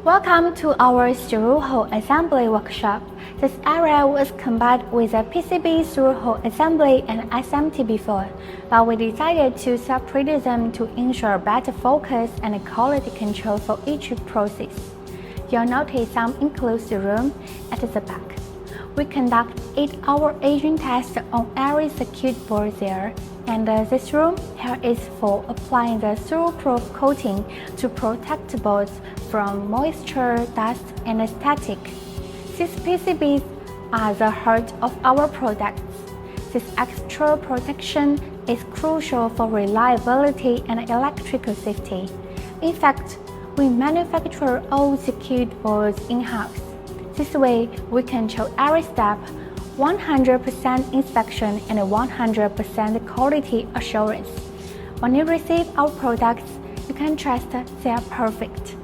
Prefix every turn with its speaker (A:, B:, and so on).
A: Welcome to our through-hole assembly workshop. This area was combined with a PCB through-hole assembly and SMT before, but we decided to separate them to ensure better focus and quality control for each process. You'll notice some enclosed room at the back. We conduct 8-hour aging test on every circuit board there, and this room here is for applying the through-proof coating to protect the boards from moisture, dust, and static. These PCBs are the heart of our products. This extra protection is crucial for reliability and electrical safety. In fact, we manufacture all circuit boards in-house. This way, we control every step, 100% inspection and 100% quality assurance. When you receive our products, you can trust they are perfect.